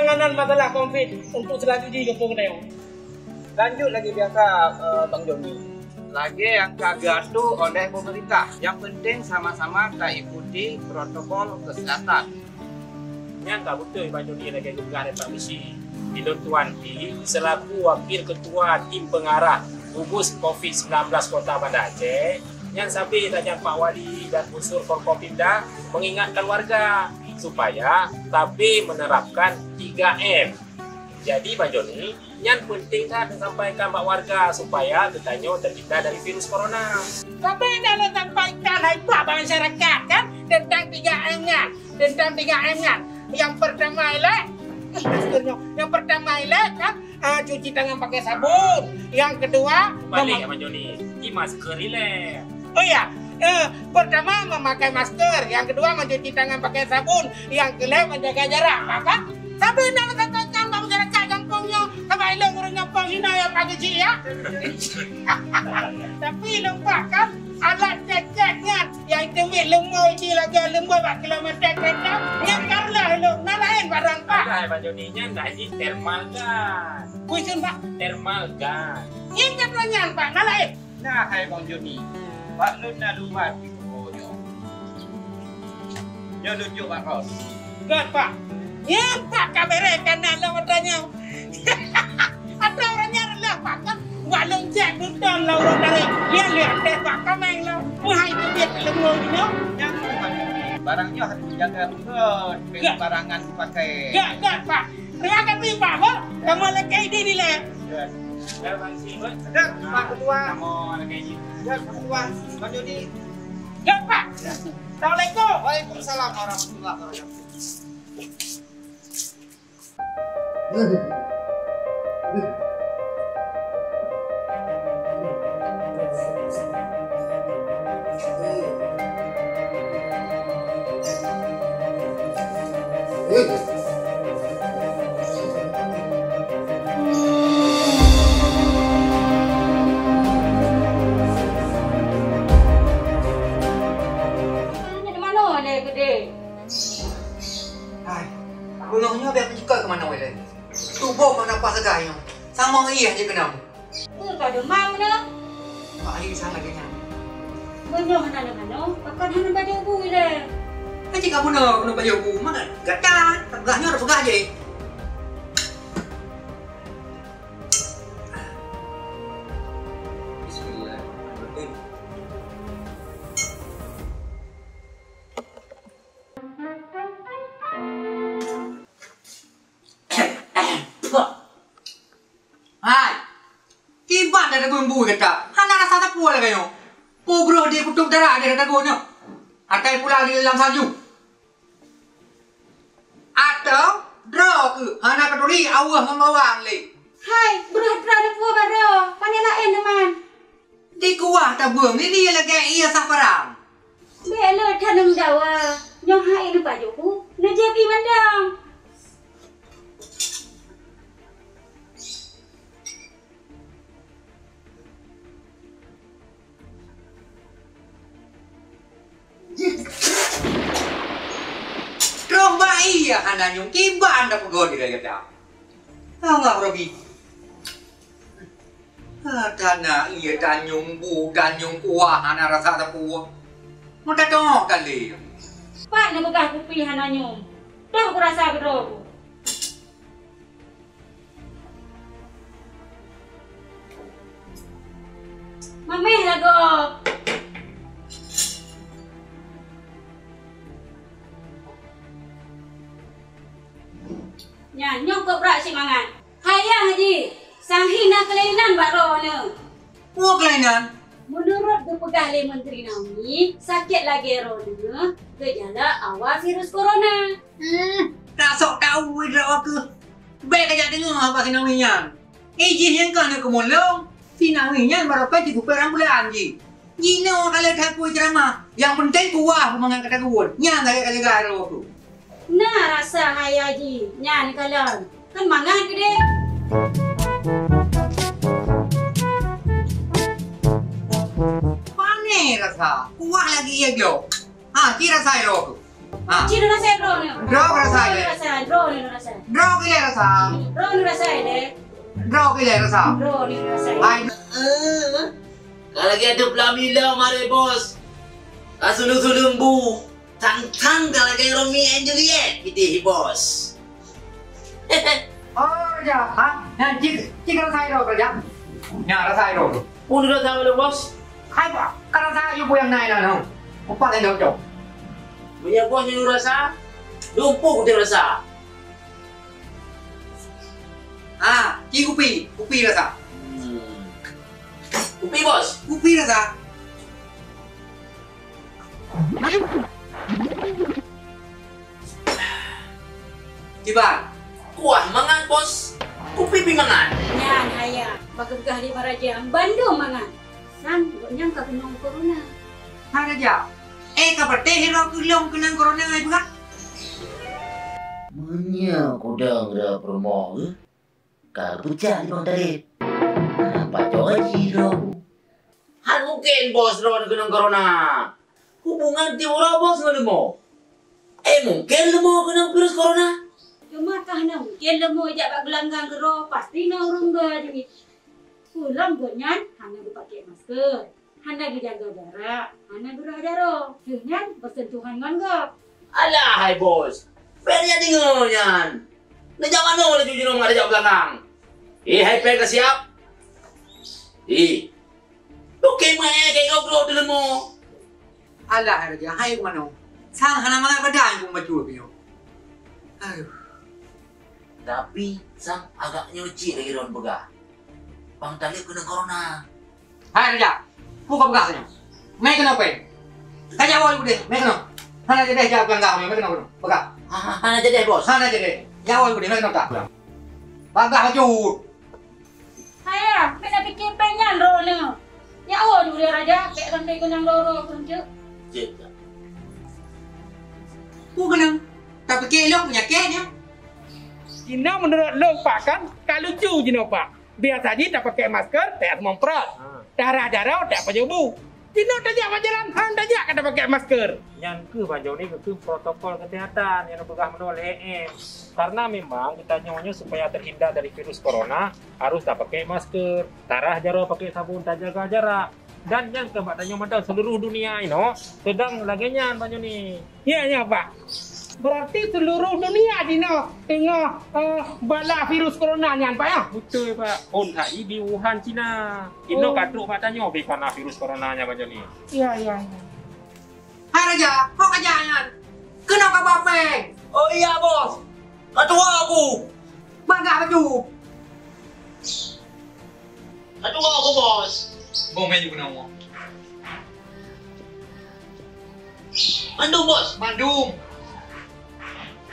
penanganan masalah COVID untuk selanjutnya di Kampung Neo? Lanjut lagi biasa Bang Joni. Lagi yang kagatu oleh pemerintah. Yang penting sama-sama kita ikuti protokol kesehatan. Yang tak betul Bang Joni lagi juga ada Pak Misi Bilon Tuanti selaku wakil ketua tim pengarah gugus COVID-19 Kota Banda Aceh yang sampai tanya Pak Wali dan unsur Forkopimda mengingatkan warga supaya tapi menerapkan 3M. Jadi Bang Joni, yang penting kan sampaikan Pak warga supaya bertanya terhindar dari virus corona. Tapi anda sampaikan hai Pak masyarakat kan tentang 3M-nya, Yang pertama ialah maskernya. Yang pertama ialah kan cuci tangan pakai sabun. Yang kedua Balik ya Bang Joni, ini masker ile. Oh iya, pertama memakai masker, yang kedua mencuci tangan pakai sabun, yang kelima menjaga jarak, maka tapi nak sampaikan masyarakat kampungnya, kalau ilang orang nyampang sini ya pagi cik ya. Tapi lupa kan alat ceknya yang temui lemau ini lagi lemau 4 kilometer kereta, yang karena ilang nalain barang Pak. Ada Bang Joni nya nak ini thermal gas. Kuisin Pak, Thermal gas. ini katanya Pak nalain. Nah, hai Bang Joni. Pak Lun nak lumat di kokonya. Dia tunjuk Pak Ros. Gak Pak, ya Pak kabere karena lo katanya. Ada orangnya rendah Pak kan, walau cek nonton lo orang dari lihat deh Pak kameng lo, wahai bibit lemur ini. Yang barangnya harus dijaga betul. Barangan dipakai. Gak Pak, terima kasih Pak. Kamu lagi ini nilai. Ya Bang Sibat. Dah, Pak Ketua. Kamu lagi ini. Ya, Pak Ketua. Bang Joni. Gak Pak. Assalamualaikum. Waalaikumsalam warahmatullahi wabarakatuh. Gunungnya biar mencukai kemana wala. Tubuh mana pas segayang. Sama iya je kena. Tak ada mana. Pak Ayu sana lagi nya. Banyak mana. Pakai hana baju bui le. Kaji kamu nak baju bu mana? Gadah, tegahnya harus tegah je. Bismillahirrahmanirrahim. Hai, kiban dari bumbu kita. Hana rasa tak puas lagi yo. Pubro dia putuk darah dia kata gonyo. Atai pula di dalam salju. Atau draw ke hana katuri awah membawang le. Hai, berat ada puas baru. Mana lain teman? Di kuah tabung ni dia lagi ia saparang. Bela tanam dawa. Yang hai ni baju ku. Najabi mandang. Coba iya hana nyung kiban dah pegodi kali kata. Enggak Robi. Tanah iya tanyung bu tanyung kuah hana rasa tapu. Mau tak kali. Pak nak begah kupi hana nyum. Dah aku rasa berobu. Mameh lagu. Nya nyokok rak si mangan. Hayah haji, sanghina kelainan barone. Puak kelainan. Menurut Bupegah Menteri Naumi, sakit lagi rona gejala awal virus corona. Tak sok tahu ida aku. Baik aja dengar apa sinaminya. Iji yang kan aku mulung. Sinaminya baru pergi ke perambulan ji. Jino kalau tak kuih ceramah. Yang penting kuah mengangkat aku. Yang kali garo aku. Nah rasa hayaji, nyan kalian kan mangan gede. Pane rasa, kuah lagi ya glo. Kira saya aku. Ah. Cina rasa draw ni. Draw rasa Draw ni. rasa, draw ni rasa. Draw kile rasa. Draw ni rasa deh. Draw kile rasa. Draw ni rasa. Ai. Kalau lagi ada pelamila mari bos. Asulung-sulung bu. Tang-tang kalau lagi Romi and Juliet. Kita bos. Oh ya, ha? Nah, cik rasa draw kerja. Ya rasa draw. Pun udah tahu lo bos. Hai pak, karena saya ibu yang naik lah, apa yang jauh? Punya bos yang rasa. Lumpuk dia rasa. Ah, kupi rasa, Kupi bos. kupi rasa. Ciban, Kuah mangan bos. Kupi pi mangan. Nyan haya. Bagi begah di Marajang Bandung mangan. San, nyang ka kenong corona. hai raja. Kabar teh hero kulong kenang corona ngai bukan? Menya kudang dah promo. Kalau pecah di bang tarik. Apa coba jiro? Han mungkin bos ron kena corona. Hubungan timur bos nggak lemo. Mungkin lemo kena virus corona. Cuma kahna mungkin lemu ijak bak gelanggang gero pasti na urung ga jadi. Pulang gonyan hanya pakai masker. Hanya dijaga jarak, hanya gerah jaro. Nyan bersentuhan nganggap. Alah hai bos. Pernya dingonyan. Nah jangan no le jujur ada jawab belakang. Hai per ka siap. Oke mah kayak ngobrol dulu mo. Alah raja, hai mana? Sang hana mana badan pun baju piyo. Aduh. Tapi sang agak nyuci lagi ron begah. Bang Talib kena corona. Hai raja, buka bekasnya. Mai kenapa? Kaya awal udah, mai kenapa? Hana jadi jawab belakang, mai kenapa? Bekak. Hana jadi bos. Hana jadi. Ya awal udah, mai kenapa? Bagah baju. Haya, kena pikir penyan ro ni. Ya awal dulu raja, kayak sampai kunang loro kunci. Kenang. Tapi kelok punya kelnya. Cina menurut lo Pak kan, tak lucu Cina Pak. Biasanya tak pakai masker, tak memprot. Darah-darah tak penyembuh. Cina tajak jalan, tajak kata pakai masker. Yang ke banjau ni ke protokol kesehatan yang bergah menoleh karena memang kita nyonya supaya terhindar dari virus corona harus tak pakai masker, tarah jaro pakai sabun, tak jaga jarak. Dan yang ke Pak Tanyo Mandal seluruh dunia ini sedang lagi nyan banjau ni. Ya Pak. Berarti seluruh dunia Cina tengah bala virus corona ni Pak ya? Betul Pak. Pun hari di Wuhan, China. Indo katruk Pak Tanyo karena virus coronanya banjau ni. Ya. Hai raja, kau kerjanya. Kenapa bapeng? Oh iya bos. Ketua aku. Bagah baju. Ketua aku bos. Bom meja guna mo. Bandung bos. Bandung.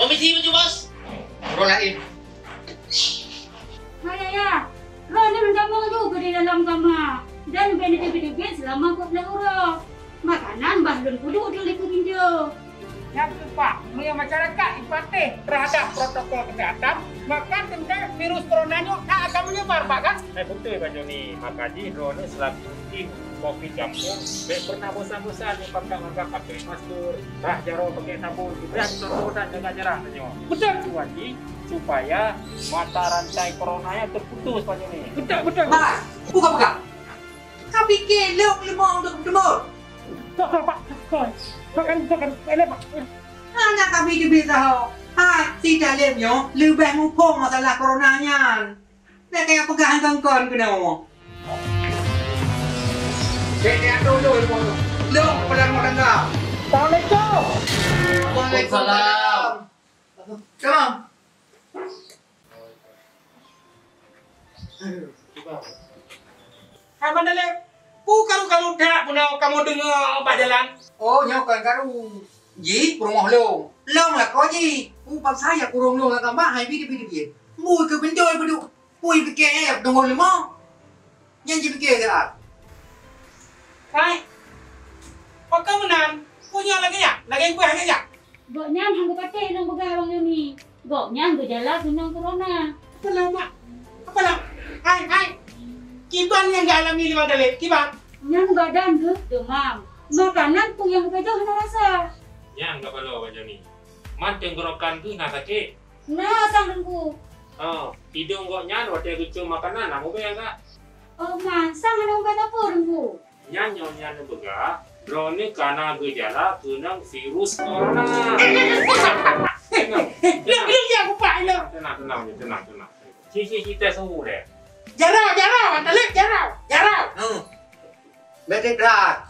Komisi baju bos. Rolain. Haya ya, ro ni menjaga juga di dalam kamar. Dan benefit-benefit selama 40 orang. Makanan bahlun kudu udah pinjau. Yang ke Pak, melihat masyarakat dipatih terhadap protokol kesehatan, maka tentu virus corona ni akan menyebar Pak kan? Betul banjau ni. Makanya drone selaku tim COVID kampung, pernah bosan-bosan yang pakai masker, jaro pakai sabun, dan contoh dan jaga jarak Tanyo. Betul. Wajib supaya mata rantai coronanya terputus banjau ni. Betul. Bah, buka. Kau fikir lok lemong untuk demur. Tak Pak. Makan. Pak. Anak kami dibisa ho. Hai, si dalam yo, lebih mumpung masalah coronanya. Nak kayak pegahan kongkon kena mo. Dia dulu ilmu. Lok pedang pedang. Assalamualaikum. Waalaikumsalam. Come. Hai Mandale. Kalau dah punya kamu dengar apa jalan? Oh, nyokan karu. Ji, kurung long. Long là có gì? Bác sai ya kurung long là các bác hay biết biết. Mùi cứ bên đôi bên đụ. Mùi bị kẹ đồng hồ lắm. Nhanh gì bị kẹ kìa. Hai. Kau kamu nan? Punya lagi ya? Lagi kue lagi ya? Goknya hang pakai nang begarong ni. Goknya gejala kunang corona. Apa lah? Hai. Kiban yang gak alami di Mandale. Kiban. Yang badan tu demam. Makanan pun yang begitu hana rasa. Yang nggak perlu Pak Joni. Man tenggorokan tu nak sakit. Nah, sang dengku. Oh, hidung kok nyan waktu kucing makanan, namu be enggak? Oh, man, sang ada ubat apa dengku? Nyan begah. Drone karena gejala kena virus corona. Tenang. Dia aku pak ini. Tenang. Kita suhu deh. Jarau, Antalik, jarau. Betul dah.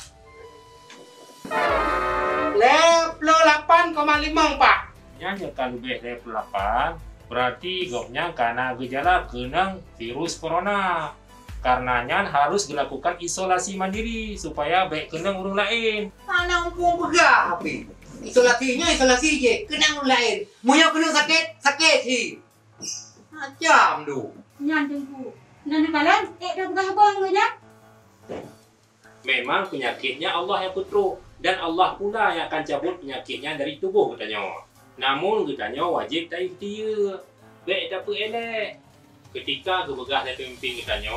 Level 8,5 Pak. Yang kalau lebih level 8, berarti goknya karena gejala kena virus corona. Karenanya harus dilakukan isolasi mandiri supaya baik kena orang lain. Mana umpung pegah api. Isolasi je. Kena orang lain. Munya kena sakit si. Macam tu. Nyan dengku. Nana kalian, dah pegah abang ke nyan? Memang penyakitnya Allah yang putruk dan Allah pula yang akan cabut penyakitnya dari tubuh katanya. Namun katanya wajib tak ikhtiar. Baik tak apa elek. Ketika kebegah dari pemimpin katanya,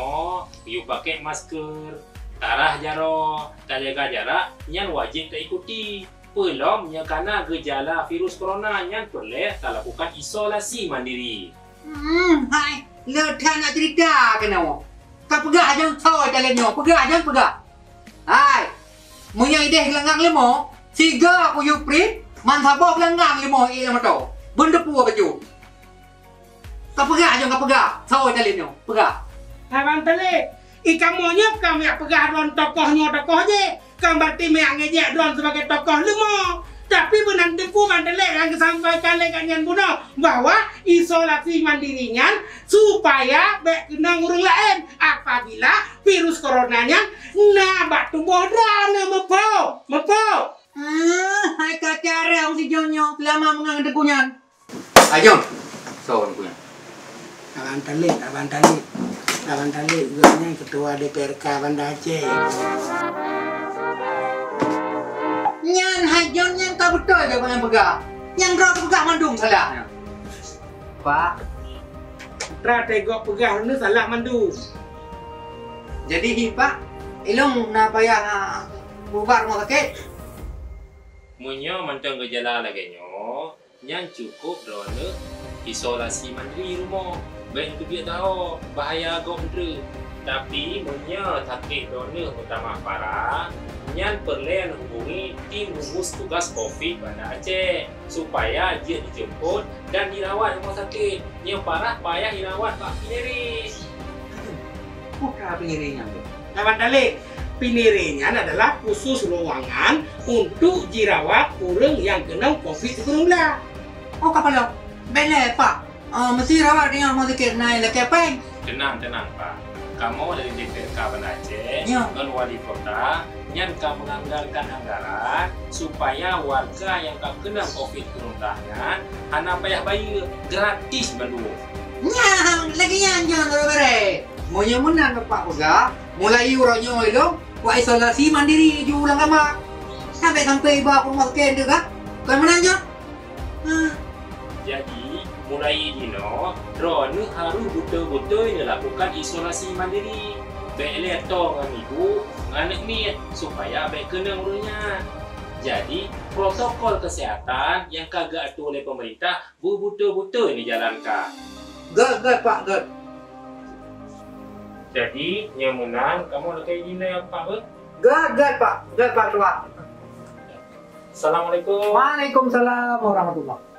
you pakai masker, tarah jarak, tak jaga jarak, yang wajib tak ikuti. Belum yang karena gejala virus corona yang boleh tak lakukan isolasi mandiri. Hai. Ledah nak cerita kena. Kau pegah aja kau jalannya. Pegah. Hai. Munya ide gelanggang lemo. Siga aku yuprit. Mansabok gelanggang lemo lama tu. Benda pua baju. Kau pegah. Kau jalannya. Pegah. Abang Antalik, kamunya kami pegah don tokohnya je. Kamu berarti yang ngejek don sebagai tokoh lemo. Tapi benantiku Antalik yang sampaikan lekannya bunuh bahwa isolasi mandirinya supaya kena orang lain apabila virus coronanya nak tubuh dan mepo. Hai kacara orang si Jonyo lama mengang dekunya. Ajon. So dekunya. Abang Antalik gaknya ketua DPRK Banda Aceh. Nyan hajon yang tak betul je dengan pegah. Yang kau pegah mandung salah. Pak. Tra tegok pegah ni salah mandu. Jadi Pak, ilung nak payah bubar rumah sakit. Munya mantang gejala lagi yang cukup drone isolasi mandiri rumah. Baik untuk dia tahu bahaya agak menteri. Tapi munya sakit drone utama parah. Yang perlu hubungi tim gugus tugas COVID Banda Aceh supaya dia dijemput dan dirawat di rumah sakit. Yang parah payah dirawat Pak Piniri. Bukan pengiringan tu. Abang Antalik, pinirinya adalah khusus ruangan untuk dirawat orang yang kena COVID-19. Oh kapal lo. Bele Pak. Mesti rawat dengan rumah sakit naik lagi apa? Tenang Pak. Kamu dari DPRK Banda Aceh Ya. dan wali kota yang akan menganggarkan anggaran supaya warga yang tak kena COVID-19 hanya payah bayar gratis bandung. Nyang lagi jangan bere. Monya menan Pak pegah. Mulai uranyo itu buat isolasi mandiri ju ulang kamar. Sampai bawa rumah sakit tu kah? Kau menan je? Jadi mulai dino drone harus betul-betul dilakukan isolasi mandiri. Baik leto dengan ibu, dengan anak supaya baik kena urutnya. Jadi protokol kesehatan yang kagak atur oleh pemerintah betul-betul dijalankan. Good Pak, good. Jadi nyamunan kamu nak kayak gini yang Pak ber? Good Pak, tua. Assalamualaikum. Waalaikumsalam warahmatullahi.